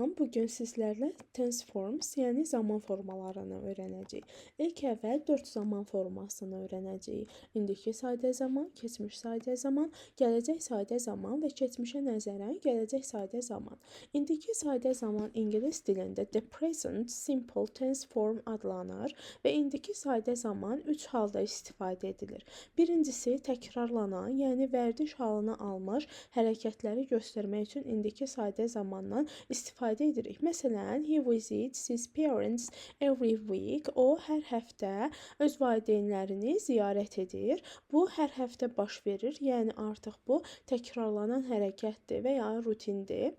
Salam, bugün sizlərlə tense forms, yəni zaman formalarını öyrənəcəyik. İlk əvvəl 4 zaman formasını öyrənəcəyik. İndiki sadə zaman, keçmiş sadə zaman, gələcək sadə zaman və keçmişə nəzərən gələcək sadə zaman. İndiki sadə zaman ingilis dilində the present simple tense form adlanır və indiki sadə zaman 3 halda istifadə edilir. Birincisi təkrarlanan, yəni vərdiş halını almış hərəkətləri göstərmək üçün indiki sadə zamandan istifadə edirik. Məsələn, he visits his parents every week. O hər həftə öz valideynlərini ziyarət edir. Bu hər həftə baş verir, yəni artıq bu təkrarlanan hərəkətdir və ya rutindir.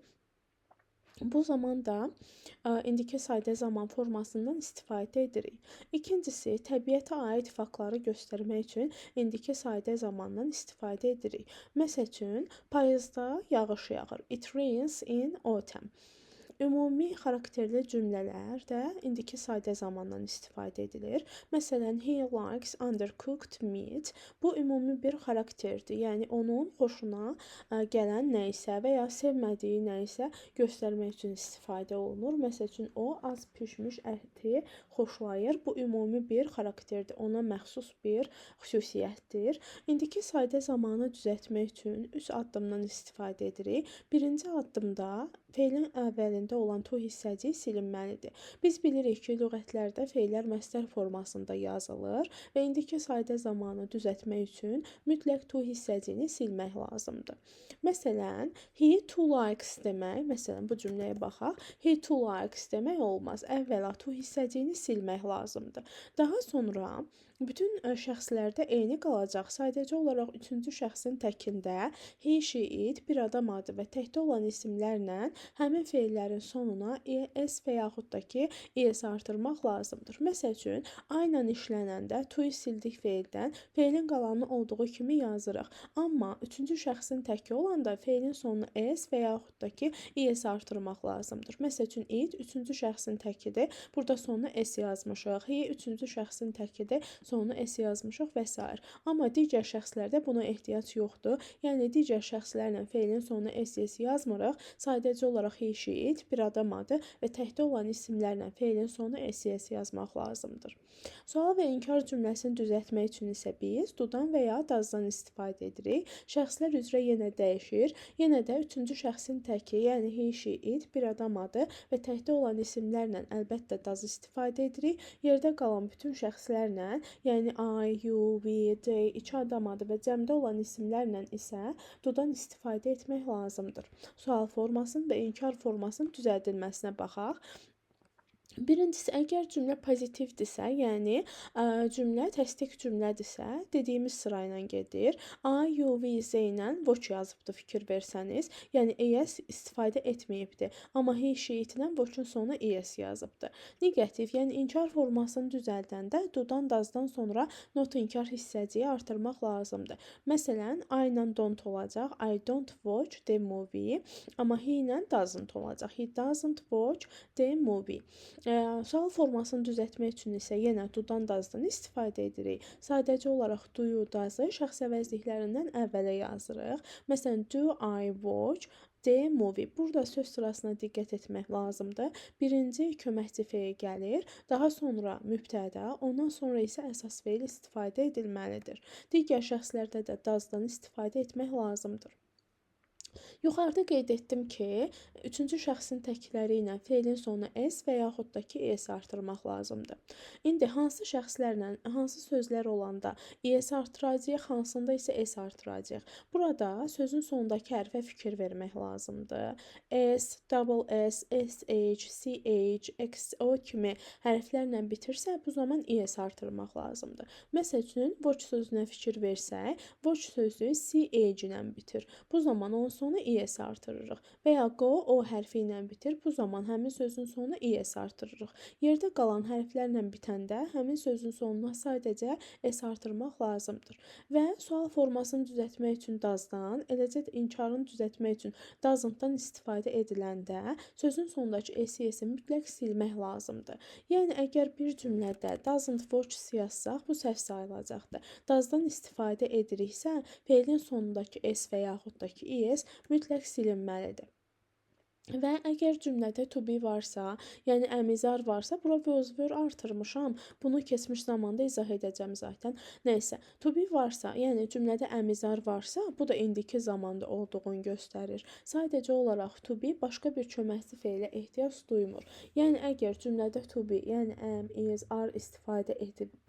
Bu zaman da indiki sadə zaman formasından istifadə edirik. İkincisi, təbiətə aid faktları göstərmək üçün indiki sadə zamandan istifadə edirik. Məsəl üçün, payızda yağış yağır. It rains in autumn. Ümumi xarakterli cümlələr də indiki sadə zamandan istifadə edilir. Məsələn, he likes undercooked meat. Bu ümumi bir xarakterdir. Yəni onun xoşuna gələn nə isə və ya sevmədiyi nə isə göstərmək üçün istifadə olunur. Məsəl üçün, o az pişmiş əti xoşlayır. Bu ümumi bir xarakterdir. Ona məxsus bir xüsusiyyətdir. İndiki sadə zamanı düzəltmək üçün 3 addımdan istifadə edirik. Birinci addımda feilin əvvəlində olan to hissəciyi silinməlidir. Biz bilirik ki, lüğətlərdə feillər məsdər formasında yazılır və indiki sadə zamanı düzəltmək üçün mütləq to hissəciyini silmək lazımdır. Məsələn, he too likes demək, məsələn, bu cümləyə baxaq. He too likes demək olmaz. Əvvəla to hissəciyini silmək lazımdır. Daha sonra bütün şəxslərdə eyni qalacaq. Sadəcə olaraq 3-cü şəxsin təkində he, she, it bir adam adı və təkdə olan isimlərlə həmin feillərin sonuna es və yaxud da ki, es artırmaq lazımdır. Məsəl üçün, ayla işlənəndə to-yu sildik feildən feilin qalanı olduğu kimi yazırıq. Amma 3-cü şəxsin təki olanda feilin sonuna es və yaxud da ki, es artırmaq lazımdır. Məsəl üçün, it 3-cü şəxsin təkidir. Burada sonuna es yazmışıq. He 3-cü şəxsin təkidir. Sonuna es yazmışıq və s. Amma digər şəxslərdə buna ehtiyac yoxdur. Yəni, digər şəxslərlə feilin sonuna es yazmırıq. Sadəcə olaraq he, she, it bir adam adı və təkdə olan isimlərlə feilin sonuna es yazmaq lazımdır. Sual və inkar cümləsini düzəltmək üçün isə biz do'dan və ya dazdan istifadə edirik. Şəxslər üzrə yenə dəyişir. Yenə də 3-cü şəxsin təki, yəni he, she, it bir adam adı və təkdə olan isimlərlə əlbəttə daz istifadə edirik. Yerdə qalan bütün şəxslərlə, yəni I, you, we, they, 2 adam adı və cəmdə olan isimlərlə isə do'dan istifadə etmək lazımdır. Sual formasının və inkar formasının düzəldilməsinə baxaq. Birincisi, əgər cümlə pozitivdirsə, yəni cümlə təsdiq cümlədirsə, dediyimiz sıra ilə gedir. I, you, we, they ilə watch yazıbdır, fikir versəniz. Yəni, es istifadə etməyibdir. Amma he, she, it ilə watch'un sonuna es yazıbdır. Negativ, yəni inkar formasını düzəldəndə do'dan, dazdan sonra not inkar hissəciyi artırmaq lazımdır. Məsələn, I ilə don't olacaq. I don't watch the movie. Amma he ilə doesn't olacaq. He doesn't watch the movie. Sual formasını düzəltmək üçün isə yenə do'dan, dazdan istifadə edirik. Sadəcə olaraq do-yu, dazı şəxs əvəzliklərindən əvvələ yazırıq. Məsələn, do I watch the movie. Burada söz sırasına diqqət etmək lazımdır. Birinci köməkçi feil gəlir, daha sonra mübtəda, ondan sonra isə əsas feil istifadə edilməlidir. Digər şəxslərdə də dazdan istifadə etmək lazımdır. Yuxarıda qeyd etdim ki, 3-cü şəxsin təkləri ilə feilin sonuna es və yaxud da ki, es artırmaq lazımdır. İndi hansı şəxslərlə, hansı sözlər olanda es artıracağıq, hansında isə es artıracağıq. Burada sözün sonundakı hərfə fikir vermək lazımdır. S, double S, SH, CH, XO kimi hərflərlə bitirsə, bu zaman es artırmaq lazımdır. Məsəl üçün, watch sözünə fikir versək, watch sözü CH ilə bitir. Bu zaman onun sonu es artırırıq. Və ya go o hərfi ilə bitir. Bu zaman həmin sözün sonuna es artırırıq. Yerdə qalan hərflərlə bitəndə həmin sözün sonuna sadəcə es artırmaq lazımdır. Və sual formasını düzəltmək üçün dazdan, eləcə də inkarını düzəltmək üçün doesn't-dan istifadə ediləndə sözün sonundakı es-i mütləq silmək lazımdır. Yəni, əgər bir cümlədə doesn't watch yazsaq, bu səhv sayılacaqdır. Does'dan istifadə ediriksə, feilin sonundakı es və yaxud da ki, es mütləq silinməlidir. Və əgər cümlədə to be varsa, yəni əmizar varsa, bura was were artırmışam. Bunu keçmiş zamanda izah edəcəm zaten. Nəysə, to be varsa, yəni cümlədə əmizar varsa, bu da indiki zamanda olduğunu göstərir. Sadəcə olaraq to be başqa bir köməkçi feilə ehtiyac duymur. Yəni əgər cümlədə to be, yəni am, is, are istifadə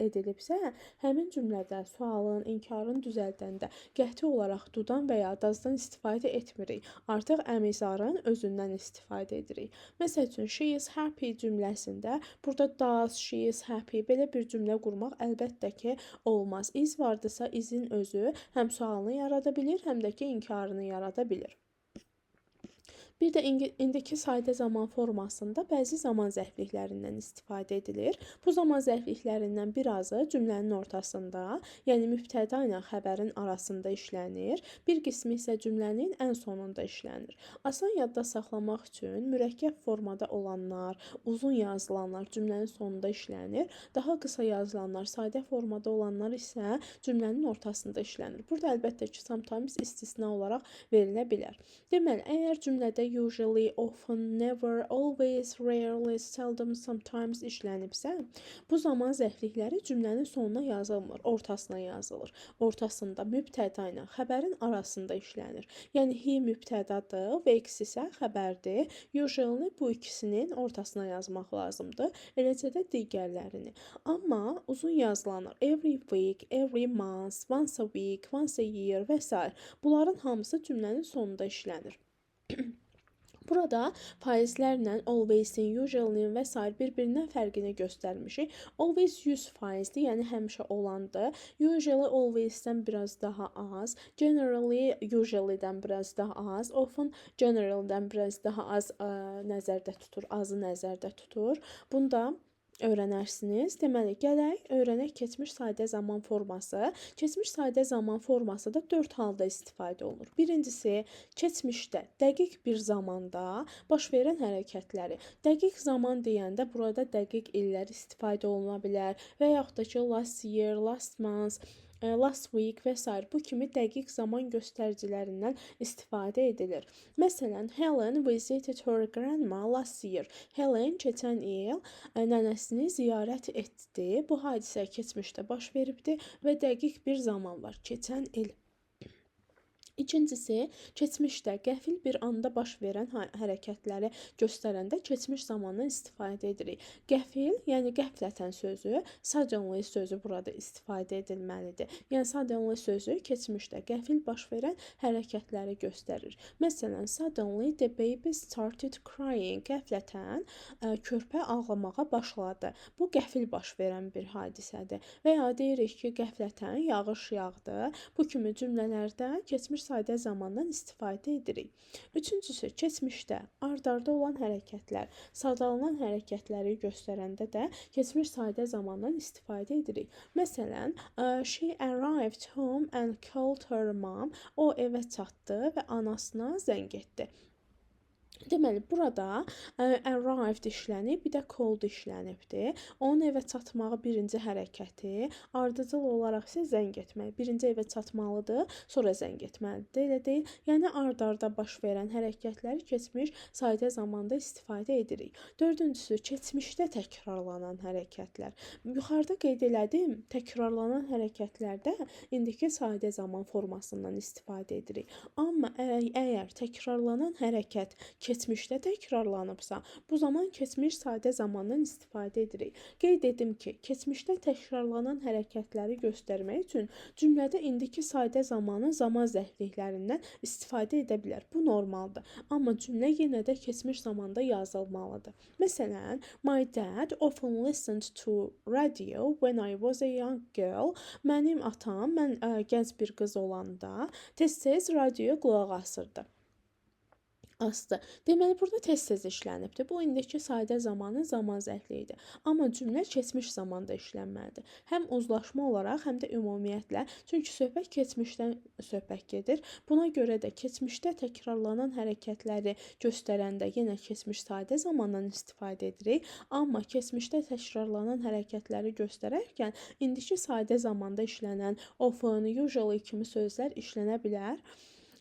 edilibsə, həmin cümlədə sualın, inkarın düzəldəndə qəti olaraq do-dan və ya does-dan istifadə etmirik. Artıq əmizarın özündən istifadə edirik. Məsəl üçün, she is happy cümləsində burada does, she is happy belə bir cümlə qurmaq əlbəttə ki, olmaz. Is vardısa, isin özü həm sualını yarada bilir, həm də ki, inkarını yarada bilir. Bir də indiki sadə zaman formasında bəzi zaman zərfliklərindən istifadə edilir. Bu zaman zərfliklərindən birazı cümlənin ortasında, yəni mübtəda ilə xəbərin arasında işlənir. Bir qismi isə cümlənin ən sonunda işlənir. Asan yadda saxlamaq üçün mürəkkəb formada olanlar, uzun yazılanlar cümlənin sonunda işlənir. Daha qısa yazılanlar, sadə formada olanlar isə cümlənin ortasında işlənir. Burada əlbəttə ki, sometimes istisna olaraq verilə bilər. Deməli, əgər cümlədə usually, often, never, always, rarely, seldom, sometimes işlənibsə, bu zaman zərflikləri cümlənin sonuna yazılmır, ortasına yazılır. Ortasında mübtəda ilə xəbərin arasında işlənir. Yəni he mübtədadır, vex isə xəbərdir. Usually bu ikisinin ortasına yazmaq lazımdır. Eləcə də digərlərini. Amma uzun yazılanlar every week, every month, once a week, once a year və s. Bunların hamısı cümlənin sonunda işlənir. Burada faizlərlə always-in, usually-in və s. bir-birindən fərqini göstərmişik. Always 100%-dir, yəni həmişə olandır. Usually always-dən biraz daha az, generally usually-dən biraz daha az, often generally-dən biraz daha az nəzərdə tutur, azı nəzərdə tutur. Bunda öyrənərsiniz. Deməli, gələk öyrənək keçmiş sadə zaman forması. Keçmiş sadə zaman forması da 4 halda istifadə olunur. Birincisi, keçmişdə dəqiq bir zamanda baş verən hərəkətləri. Dəqiq zaman deyəndə burada dəqiq illər istifadə oluna bilər və yaxud da ki, last year, last month, last week və s. bu kimi dəqiq zaman göstəricilərindən istifadə edilir. Məsələn, Helen visited her grandma last year. Helen keçən il nənəsini ziyarət etdi. Bu hadisə keçmişdə baş veribdi və dəqiq bir zaman var, keçən il. İkincisi, keçmişdə qəfil bir anda baş verən hərəkətləri göstərəndə keçmiş zamandan istifadə edirik. Qəfil, yəni qəflətən sözü, suddenly sözü burada istifadə edilməlidir. Yəni suddenly sözü keçmişdə qəfil baş verən hərəkətləri göstərir. Məsələn, suddenly the baby started crying. Qəflətən körpə ağlamağa başladı. Bu qəfil baş verən bir hadisədir. Və ya deyirik ki, qəflətən yağış yağdı. Bu kimi cümlələrdə keçmiş sadə zamandan istifadə edirik. Üçüncüsü, keçmişdə ard-arda olan hərəkətlər, sadalanan hərəkətləri göstərəndə də keçmiş sadə zamandan istifadə edirik. Məsələn, she arrived home and called her mom. O evə çatdı və anasına zəng etdi. Deməli, burada arrived işlənib, bir də called işlənibdir. Onun evə çatmağı birinci hərəkəti, ardıcıl olaraq isə zəng etmək. Birinci evə çatmalıdır, sonra zəng etməlidir, elə deyil. Yəni, ard-arda baş verən hərəkətləri keçmiş sadə zamanda istifadə edirik. Dördüncüsü, keçmişdə təkrarlanan hərəkətlər. Yuxarıda qeyd elədim, təkrarlanan hərəkətlərdə indiki sadə zaman formasından istifadə edirik. Amma əgər təkrarlanan hərəkət keçmişdə təkrarlanıbsa, bu zaman keçmiş sadə zamandan istifadə edirik. Qeyd edim ki, keçmişdə təkrarlanan hərəkətləri göstərmək üçün cümlədə indiki sadə zamanın zaman zərfliklərindən istifadə edə bilər. Bu normaldır. Amma cümlə yenə də keçmiş zamanda yazılmalıdır. Məsələn, my dad often listened to radio when I was a young girl. Mənim atam, mən gənc bir qız olanda tez-tez radioya qulaq asırdı. Deməli, burada tez-tez işlənibdir. Bu, indiki sadə zamanın zaman zərfliyidir. Amma cümlə keçmiş zamanda işlənməlidir. Həm uzlaşma olaraq, həm də ümumiyyətlə. Çünki söhbət keçmişdən söhbət gedir. Buna görə də keçmişdə təkrarlanan hərəkətləri göstərəndə yenə keçmiş sadə zamandan istifadə edirik. Amma keçmişdə təkrarlanan hərəkətləri göstərərkən indiki sadə zamanda işlənən often, usually kimi sözlər işlənə bilər.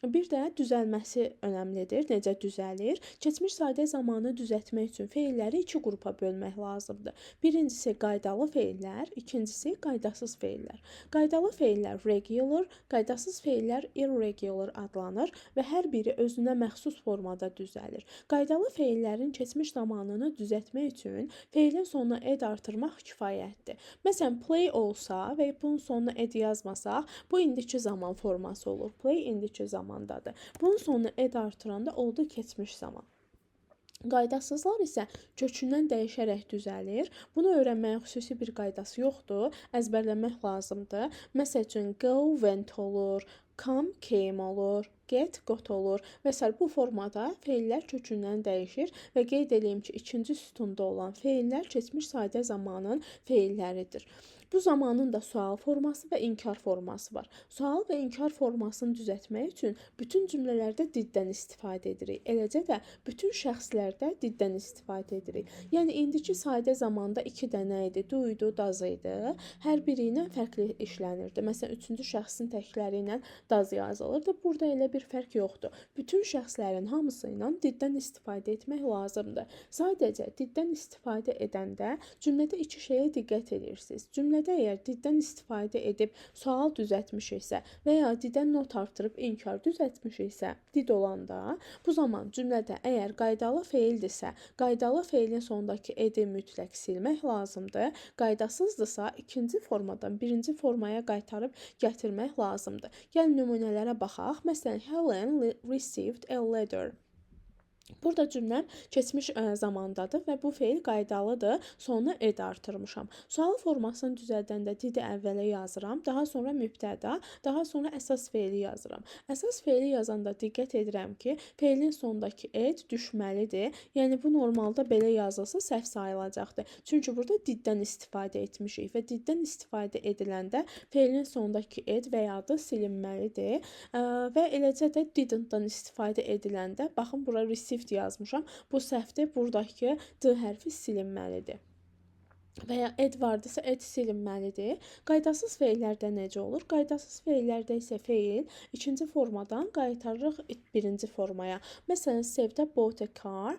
Bir də düzəlməsi önəmlidir. Necə düzəlir? Keçmiş sadə zamanı düzəltmək üçün feilləri iki qrupa bölmək lazımdır. Birincisi qaydalı feillər, ikincisi qaydasız feillər. Qaydalı feillər regular, qaydasız feillər irregular adlanır və hər biri özünə məxsus formada düzəlir. Qaydalı feillərin keçmiş zamanını düzəltmək üçün feilin sonuna ed artırmaq kifayətdir. Məsələn, play olsa və bunun sonuna ed yazmasaq, bu indiki zaman forması olur. Play indiki zamandadır. Bunun sonuna ed artıranda oldu keçmiş zaman. Qaydasızlar isə kökündən dəyişərək düzəlir. Bunu öyrənməyin xüsusi bir qaydası yoxdur. Əzbərləmək lazımdır. Məsəl üçün go, went olur, come, came olur, get, got olur və s. Bu formada feillər kökündən dəyişir və qeyd edeyim ki, ikinci sütunda olan feillər keçmiş sadə zamanın feilləridir. Bu zamanın da sual forması və inkar forması var. Sual və inkar formasını düzəltmək üçün bütün cümlələrdə diddən istifadə edirik. Eləcə də bütün şəxslərdə diddən istifadə edirik. Yəni indiki sadə zamanda 2 dənə idi, do idi, does idi. Hər biri ilə fərqli işlənirdi. Məsələn, üçüncü şəxsin təkləri ilə does yazılırdı. Burada elə bir fərq yoxdur. Bütün şəxslərin hamısı ilə diddən istifadə etmək lazımdır. Sadəcə diddən istifadə edəndə cümlədə iki şeyə diqqət edirsiniz. Cümlədə əgər diddən istifadə edib sual düzəltmişiksə və ya diddən not artırıb inkar düzəltmişiksə, did olanda, bu zaman cümlədə əgər qaydalı feildirsə, qaydalı feilin sonundakı edi mütləq silmək lazımdır. Qaydasızdırsa, ikinci formadan birinci formaya qaytarıb gətirmək lazımdır. Gəlin nümunələrə baxaq. Məsələn, Helen received a letter. Burada cümləm keçmiş zamandadır və bu feil qaydalıdır. Sonuna ed artırmışam. Sual formasını düzəldəndə didi əvvələ yazıram, daha sonra mübtəda, daha sonra əsas feili yazıram. Əsas feili yazanda diqqət edirəm ki, feilin sonundakı ed düşməlidir. Yəni bu normalda belə yazılsa səhv sayılacaqdır. Çünki burada diddən istifadə etmişik və diddən istifadə ediləndə feilin sonundakı ed və ya da silinməlidir. Və eləcə də didn't-dan istifadə ediləndə, baxın bura received yazmışam. Bu səhvdir. Buradakı d hərfi silinməlidir. Və ya ed vardısa ed silinməlidir. Qaydasız feillərdə necə olur? Qaydasız feillərdə isə feil ikinci formadan qaytarırıq birinci formaya. Məsələn, Sevdə bought a car.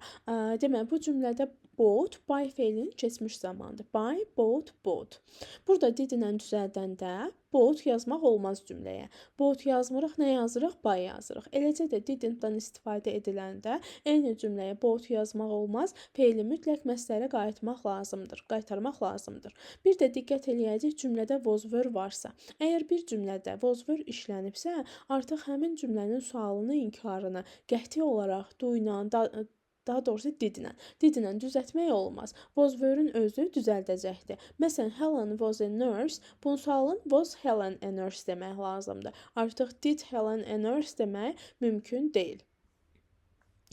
Deməli, bu cümlədə bought, buy feilinin keçmiş zamanıdır. Buy, bought, bought. Burada did ilə düzəldəndə bought yazmaq olmaz cümləyə. Bought yazmırıq, nə yazırıq? Buy yazırıq. Eləcə də didn't-dan istifadə ediləndə eyni cümləyə bought yazmaq olmaz. Feili mütləq məslərə qaytarmaq lazımdır. Bir də diqqət eləyəcək cümlədə was were varsa. Əgər bir cümlədə was were işlənibsə, artıq həmin cümlənin sualını, inkarını qəti olaraq do ilə, daha doğrusu didlə düzəltmək olmaz. Was were-ün özü düzəldəcəkdir. Məsələn, Helen was a nurse. Bunun sualın was Helen a nurse demək lazımdır. Artıq did Helen a nurse demək mümkün deyil.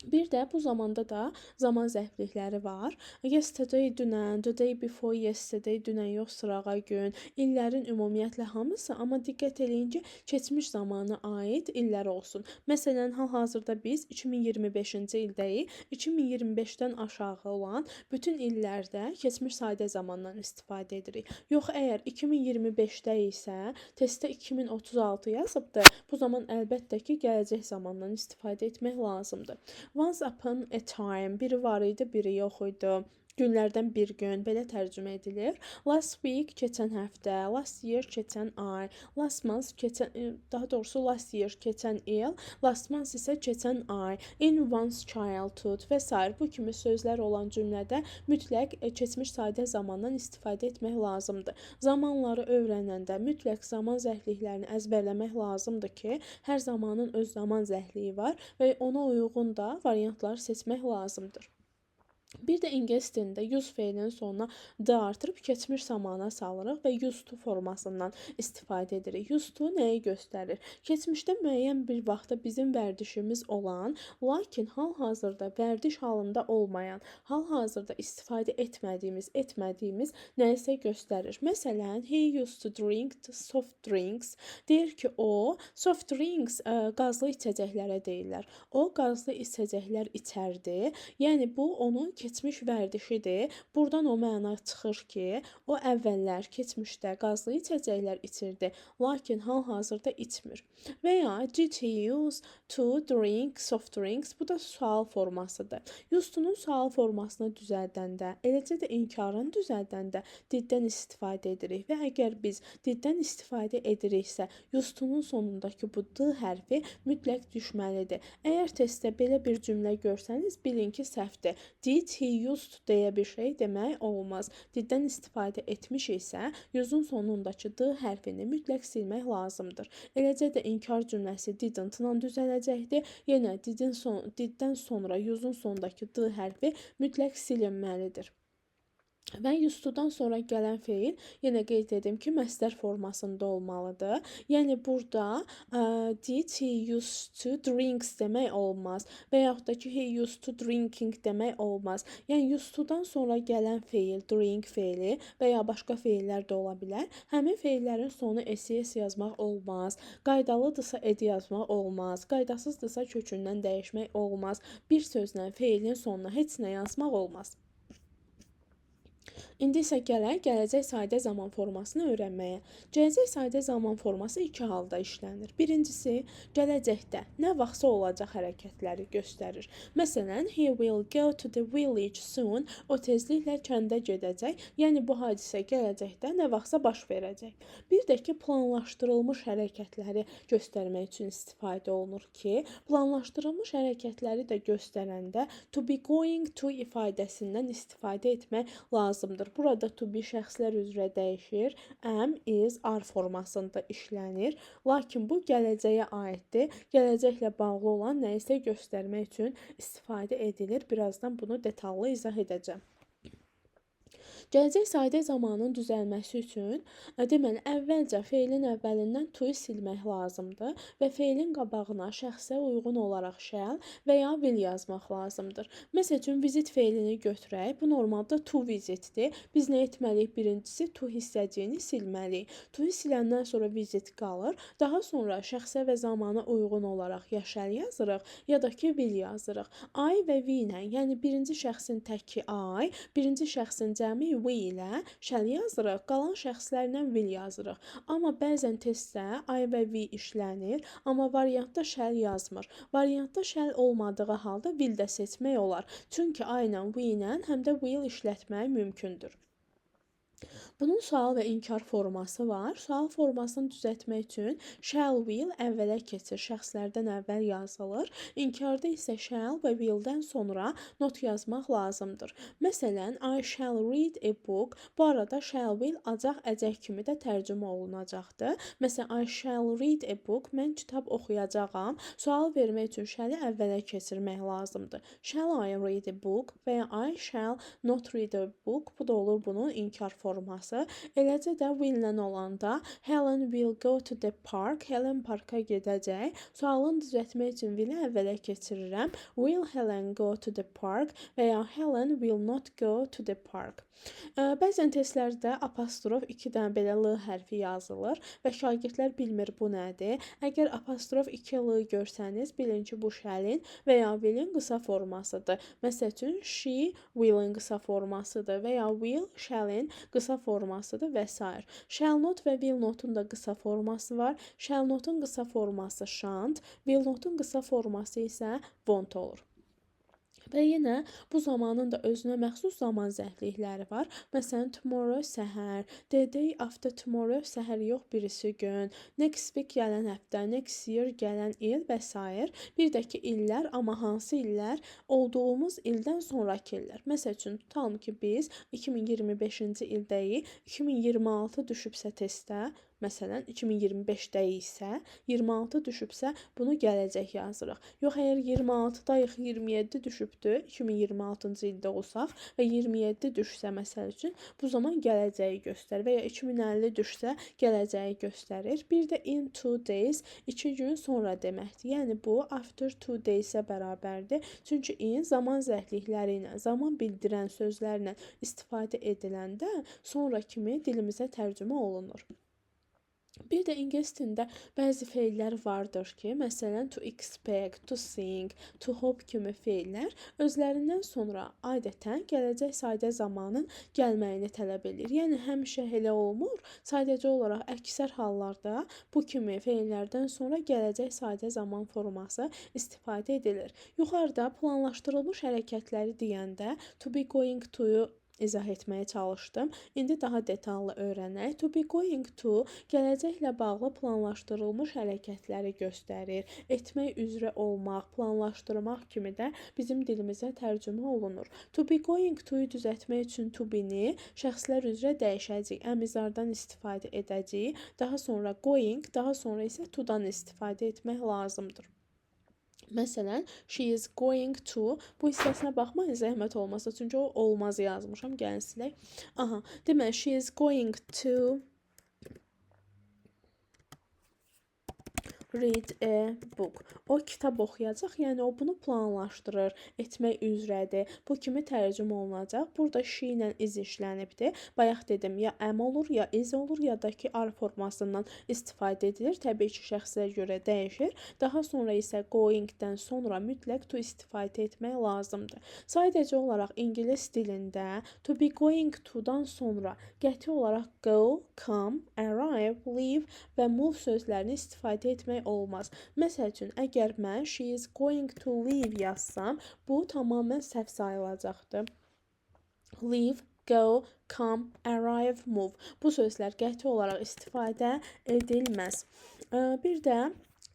Bir də bu zamanda da zaman zərflikləri var. Yesterday dünən, the day before yesterday dünən yox, sırağa gün, illərin ümumiyyətlə hamısı, amma diqqət eləyin ki, keçmiş zamana aid illər olsun. Məsələn, hal-hazırda biz 2025-ci ildəyik. 2025-dən aşağı olan bütün illərdə keçmiş sadə zamandan istifadə edirik. Yox, əgər 2025-də isə testdə 2036 yazıbdır, bu zaman əlbəttə ki, gələcək zamandan istifadə etmək lazımdır. Once upon a time, biri var idi, biri yox idi. Günlərdən bir gün belə tərcümə edilir. Last week keçən həftə, last year keçən ay, last month daha doğrusu last year keçən il, last month isə keçən ay, in one's childhood və s. bu kimi sözlər olan cümlədə mütləq keçmiş sadə zamandan istifadə etmək lazımdır. Zamanları öyrənəndə mütləq zaman zərfliklərini əzbərləmək lazımdır ki, hər zamanın öz zaman zərfliyi var və ona uyğun da variantları seçmək lazımdır. Bir də ingilis dilində use feilinin sonuna d artırıb keçmiş zamana salırıq və used to formasından istifadə edirik. Used to nəyi göstərir? Keçmişdə müəyyən bir vaxtda bizim vərdişimiz olan, lakin hal-hazırda vərdiş halında olmayan, hal-hazırda istifadə etmədiyimiz nəyisə göstərir. Məsələn, he used to drink soft drinks. Deyir ki, o soft drinks qazlı içəcəklərə deyirlər. O qazlı içəcəklər içərdi. Yəni bu onun keçmiş vərdişidir. Buradan o məna çıxır ki, o əvvəllər keçmişdə qazlı içəcəklər içirdi, lakin hal-hazırda içmir. Və ya did he used to drink soft drinks? Bu da sual formasıdır. Used to-nun sual formasını düzəldəndə, eləcə də inkarın düzəldəndə diddən istifadə edirik və əgər biz diddən istifadə ediriksə, used to-nun sonundakı bu d hərfi mütləq düşməlidir. Əgər testdə belə bir cümlə görsəniz, bilin ki, səhvdir. Did he used to deyə bir şey demək olmaz. Diddən istifadə etmişiksə, use'un sonundakı d hərfini mütləq silmək lazımdır. Eləcə də inkar cümləsi didn't-la düzələcəkdir. Yenə diddən sonra use'un sonundakı d hərfi mütləq silinməlidir. Və used to-dan sonra gələn feil, yenə qeyd edim ki, məsdər formasında olmalıdır. Yəni burada did he used to drinks demək olmaz və yaxud da ki, he used to drinking demək olmaz. Yəni used to-dan sonra gələn feil, drink feili və ya başqa feillər də ola bilər. Həmin feillərin sonu es yazmaq olmaz. Qaydalıdırsa ed yazmaq olmaz. Qaydasızdırsa kökündən dəyişmək olmaz. Bir sözlə feilin sonuna heç nə yazmaq olmaz. İndi isə gələk gələcək sadə zaman formasını öyrənməyə. Gələcək sadə zaman forması iki halda işlənir. Birincisi, gələcəkdə nə vaxtsa olacaq hərəkətləri göstərir. Məsələn, he will go to the village soon. O tezliklə kəndə gedəcək. Yəni bu hadisə gələcəkdə nə vaxtsa baş verəcək. Bir də ki, planlaşdırılmış hərəkətləri göstərmək üçün istifadə olunur ki, planlaşdırılmış hərəkətləri də göstərəndə to be going to ifadəsindən istifadə etmək lazımdır. Burada to be şəxslər üzrə dəyişir. Am, is, are formasında işlənir. Lakin bu gələcəyə aiddir. Gələcəklə bağlı olan nəyisə göstərmək üçün istifadə edilir. Birazdan bunu detallı izah edəcəm. Gələcək sadə zamanın düzəlməsi üçün deməli əvvəlcə feilin əvvəlindən to-yu silmək lazımdır və feilin qabağına şəxsə uyğun olaraq shall və ya will yazmaq lazımdır. Məsəl üçün visit feilini götürək. Bu normalda to visitdir. Biz nə etməliyik? Birincisi to hissəciyini silməliyik. To-yu siləndən sonra visit qalır. Daha sonra şəxsə və zamana uyğun olaraq ya shall yazırıq, ya da ki will yazırıq. I və we ilə, yəni birinci şəxsin təki I, birinci şəxsin cəmi we ilə shall yazırıq, qalan şəxslərlə will yazırıq. Amma bəzən testdə I və we işlənir, amma variantda shall yazmır. Variantda shall olmadığı halda will də seçmək olar. Çünki I ilə we ilə həm də will işlətmək mümkündür. Bunun sual və inkar forması var. Sual formasını düzəltmək üçün shall, will əvvələ keçir, şəxslərdən əvvəl yazılır. İnkarda isə shall və will-dən sonra not yazmaq lazımdır. Məsələn, I shall read a book. Bu arada shall, will acaq, əcək kimi də tərcümə olunacaqdır. Məsələn, I shall read a book. Mən kitab oxuyacağam. Sual vermək üçün shall-i əvvələ keçirmək lazımdır. Shall I read a book və ya I shall not read a book. Bu da olur bunun inkar forması. Eləcə də will-lə olanda Helen will go to the park. Helen parka gedəcək. Sualını düzəltmək üçün will-i əvvələ keçirirəm. Will Helen go to the park və ya Helen will not go to the park. Bəzən testlərdə apostrof 2 dənə belə l hərfi yazılır və şagirdlər bilmir bu nədir. Əgər apostrof 2 l görsəniz, bilin ki, bu shall-in və ya will-in qısa formasıdır. Məsəl üçün, she will-in qısa formasıdır və ya will shall-in qısa formasıdır və s. Shall not və will not-un da qısa forması var. Shall not-un qısa forması shan't, will not-un qısa forması isə won't olur. Və yenə bu zamanın da özünə məxsus zaman zərflikləri var. Məsələn, tomorrow səhər, the day after tomorrow səhər yox, birisi gün, next week gələn həftə, next year gələn il və s. Bir də ki, illər, amma hansı illər? Olduğumuz ildən sonraki illər. Məsəl üçün, tutalım ki, biz 2025-ci ildəyik, 2026 düşübsə testdə, məsələn, 2025-də isə 26 düşübsə, bunu gələcək yazırıq. Yox, əgər 26-dayıq, 27 düşübdür, 2026-cı ildə olsaq və 27 düşsə, məsəl üçün, bu zaman gələcəyi göstərir və ya 2050 düşsə, gələcəyi göstərir. Bir də in 2 days, 2 gün sonra deməkdir. Yəni, bu after 2 days-ə bərabərdir. Çünki in zaman zərflikləri ilə, zaman bildirən sözlərlə istifadə ediləndə sonra kimi dilimizə tərcümə olunur. Bir də ingilis dilində bəzi feillər vardır ki, məsələn, to expect, to sing, to hope kimi feillər özlərindən sonra adətən gələcək sadə zamanın gəlməyini tələb edir. Yəni həmişə elə olmur, sadəcə olaraq əksər hallarda bu kimi feillərdən sonra gələcək sadə zaman forması istifadə edilir. Yuxarıda planlaşdırılmış hərəkətləri deyəndə to be going to-yu izah etməyə çalışdım. İndi daha detallı öyrənək. To be going to gələcəklə bağlı planlaşdırılmış hərəkətləri göstərir. Etmək üzrə olmaq, planlaşdırmaq kimi də bizim dilimizə tərcümə olunur. To be going to-yu düzəltmək üçün to be-ni şəxslər üzrə dəyişəcəyik. Əmizardan istifadə edəcəyik. Daha sonra going, daha sonra isə to-dan istifadə etmək lazımdır. Məsələn, she is going to, bu hissəsinə baxmayın, zəhmət olmasa, çünki o olmaz yazmışam, gəlin silək. Aha, deməli, she is going to read a book. O kitab oxuyacaq, yəni o bunu planlaşdırır, etmək üzrədir. Bu kimi tərcümə olunacaq. Burada she ilə is işlənibdir. Bayaq dedim, ya am olur, ya is olur, ya da ki are formasından istifadə edilir. Təbii ki, şəxslərə görə dəyişir. Daha sonra isə going-dən sonra mütləq to istifadə etmək lazımdır. Sadəcə olaraq ingilis dilində to be going to-dan sonra qəti olaraq go, come, arrive, leave və move sözlərini istifadə etmək olmaz. Məsəl üçün, əgər mən she is going to leave yazsam, bu tamamilə səhv sayılacaqdır. Leave, go, come, arrive, move. Bu sözlər qəti olaraq istifadə edilməz. Bir də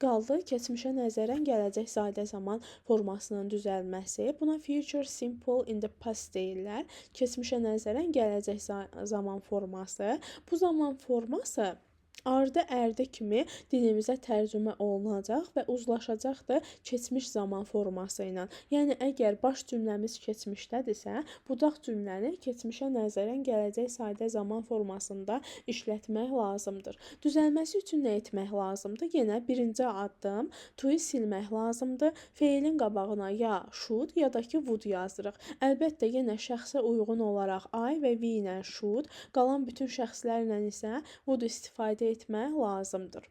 qaldı keçmişə nəzərən gələcək sadə zaman formasının düzəlməsi. Buna future simple in the past deyirlər. Keçmişə nəzərən gələcək zaman forması. Bu zaman forması ardı ərdə kimi dilimizə tərcümə olunacaq və uzlaşacaqdır keçmiş zaman forması ilə. Yəni, əgər baş cümləmiz keçmişdədirsə, budaq cümləni keçmişə nəzərən gələcək sadə zaman formasında işlətmək lazımdır. Düzəlməsi üçün nə etmək lazımdır? Yenə birinci addım to-yu silmək lazımdır. Feilin qabağına ya should, ya da ki would yazırıq. Əlbəttə, yenə şəxsə uyğun olaraq I və we ilə should, qalan bütün şəxslərlə isə would istifadə etmək lazımdır.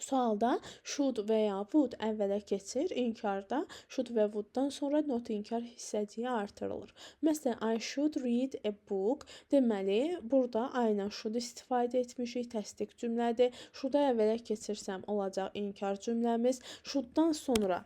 Sualda should və ya would əvvələ keçir, inkarda should və would-dan sonra not inkar hissəciyi artırılır. Məsələn, I should read a book. Deməli, burada I ilə should istifadə etmişik, təsdiq cümlədir. Should-a əvvələ keçirsəm olacaq inkar cümləmiz. Should-dan sonra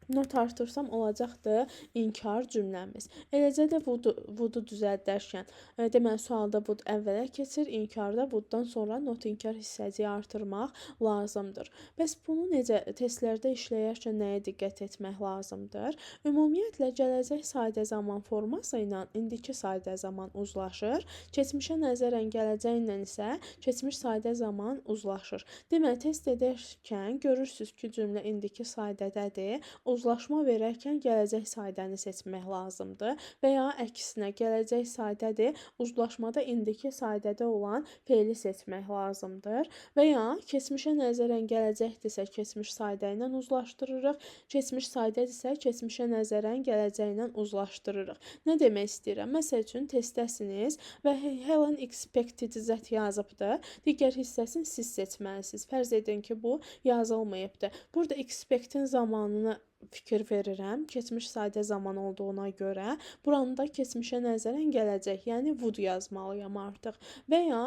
not artırsam olacaqdır inkar cümləmiz. Eləcə də would-u düzəldərkən, deməli, sualda would əvvələ keçir, inkarda would-dan sonra not inkar hissəciyi artırmaq lazımdır. Bəs bunu necə testlərdə işləyərkən nəyə diqqət etmək lazımdır? Ümumiyyətlə, gələcək sadə zaman forması ilə indiki sadə zaman uzlaşır. Keçmişə nəzərən gələcəklə isə keçmiş sadə zaman uzlaşır. Deməli, test edərkən görürsünüz ki, cümlə indiki sadədədir. Uzlaşma verərkən gələcək sadəni seçmək lazımdır və ya əksinə gələcək sadədir, uzlaşmada indiki sadədə olan feili seçmək lazımdır və ya keçmişə nəzərən gələcəkdirsə keçmiş sadə ilə uzlaşdırırıq, keçmiş sadədirsə keçmişə nəzərən gələcəklə uzlaşdırırıq. Nə demək istəyirəm? Məsəl üçün testdəsiniz və Helen expected zət yazıbdır, digər hissəsini siz seçməlisiniz. Fərz edin ki, bu yazılmayıbdır. Burada expect-in zamanını fikir verirəm. Keçmiş sadə zaman olduğuna görə buranda keçmişə nəzərən gələcək, yəni would yazmalıyam artıq. Və ya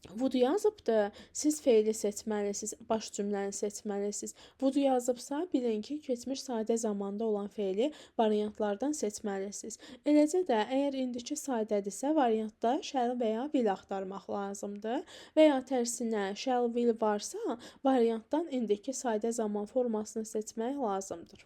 would yazıbdır, siz feili seçməlisiniz, baş cümləni seçməlisiniz. Would yazıbsa, bilin ki, keçmiş sadə zamanda olan feili variantlardan seçməlisiniz. Eləcə də, əgər indiki sadədirsə, variantda shall və ya will axtarmaq lazımdır. Və ya tərsinə, shall, will varsa, variantdan indiki sadə zaman formasını seçmək lazımdır.